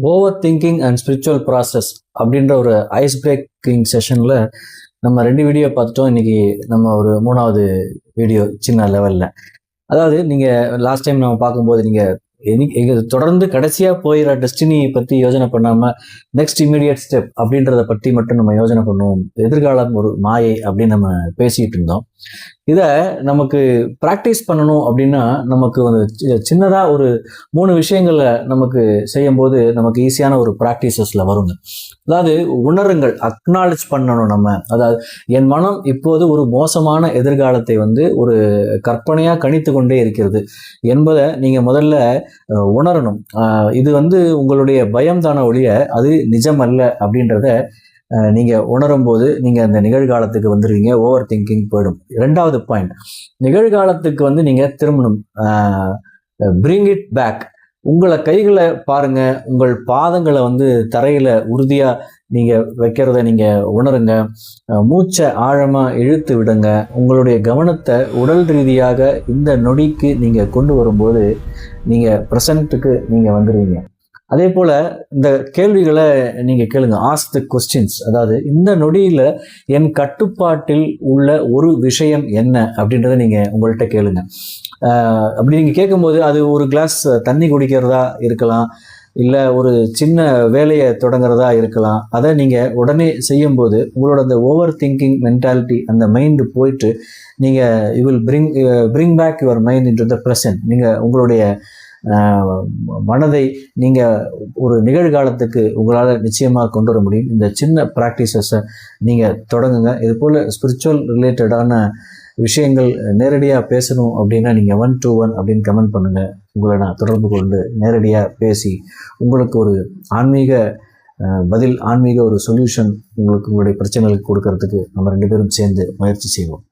Over thinking and spiritual process அப்படின்ற ஒரு ice braking செஷனில் நம்ம 2 வீடியோ பார்த்துட்டோம். இன்றைக்கி நம்ம ஒரு 3வது வீடியோ சின்ன லெவலில். அதாவது நீங்கள் லாஸ்ட் டைம் நம்ம பார்க்கும்போது நீங்கள் தொடர்ந்து கடைசியாக போயிடுற டெஸ்டினியை பற்றி யோசனை பண்ணாமல் நெக்ஸ்ட் இமீடியட் ஸ்டெப் அப்படின்றத பற்றி மட்டும் நம்ம யோசனை பண்ணுவோம். எதிர்காலம் ஒரு மாயை அப்படின்னு நம்ம பேசிகிட்டு இருந்தோம். இதை நமக்கு ப்ராக்டிஸ் பண்ணணும் அப்படின்னா நமக்கு வந்து சின்னதாக ஒரு 3 விஷயங்களை நமக்கு செய்யும்போது நமக்கு ஈஸியான ஒரு ப்ராக்டிசஸில் வருங்க. அதாவது உணருங்கள், அக்னாலேஜ் பண்ணணும் நம்ம. அதாவது என் மனம் இப்போது ஒரு மோசமான எதிர்காலத்தை வந்து ஒரு கற்பனையாக கணித்து கொண்டே இருக்கிறது என்பதை நீங்கள் முதல்ல உணரணும். இது வந்து உங்களுடைய பயம்தான ஒழிய அது நிஜமல்ல அப்படின்றத நீங்கள் உணரும் போது நீங்கள் அந்த நிகழ்காலத்துக்கு வந்துடுவீங்க. ஓவர் திங்கிங் போயிடும். 2வது பாயிண்ட், நிகழ்காலத்துக்கு வந்து நீங்கள் திரும்பணும். Bring it back. உங்களை கைகளை பாருங்க, உங்கள் பாதங்களை வந்து தரையில் உறுதியாக நீங்கள் வைக்கிறத நீங்கள் உணருங்க. மூச்சை ஆழமாக இழுத்து விடுங்க. உங்களுடைய கவனத்தை உடல் ரீதியாக இந்த நொடிக்கு நீங்கள் கொண்டு வரும்போது நீங்கள் ப்ரெசண்ட்டுக்கு நீங்கள் வந்துடுவீங்க. அதே போல் இந்த கேள்விகளை நீங்கள் கேளுங்க. Ask the questions. அதாவது இந்த நொடியில் என் கட்டுப்பாட்டில் உள்ள ஒரு விஷயம் என்ன அப்படின்றத நீங்கள் உங்கள்கிட்ட கேளுங்க. அப்படி நீங்கள் கேட்கும்போது அது ஒரு கிளாஸ் தண்ணி குடிக்கிறதா இருக்கலாம், இல்லை ஒரு சின்ன வேலையை தொடங்குறதா இருக்கலாம். அதை நீங்கள் உடனே செய்யும்போது உங்களோட அந்த ஓவர் திங்கிங் மென்டாலிட்டி, அந்த மைண்டு போயிட்டு நீங்கள் you will bring back your mind into the present. நீங்கள் உங்களுடைய மனதை நீங்கள் ஒரு நிகழ்காலத்துக்கு உங்களால் நிச்சயமாக கொண்டு வர முடியும். இந்த சின்ன ப்ராக்டிசஸை நீங்கள் தொடங்குங்க. இது போல் ஸ்பிரிச்சுவல் ரிலேட்டடான விஷயங்கள் நேரடியாக பேசணும் அப்படின்னா நீங்கள் 121 அப்படின்னு கமெண்ட் பண்ணுங்கள். உங்களை நான் தொடர்பு கொண்டு நேரடியாக பேசி உங்களுக்கு ஒரு ஆன்மீக பதில், ஆன்மீக ஒரு சொல்யூஷன் உங்களுக்கு உங்களுடைய பிரச்சனைகளுக்கு கொடுக்கறதுக்கு நம்ம 2 பேரும் சேர்ந்து முயற்சி செய்வோம்.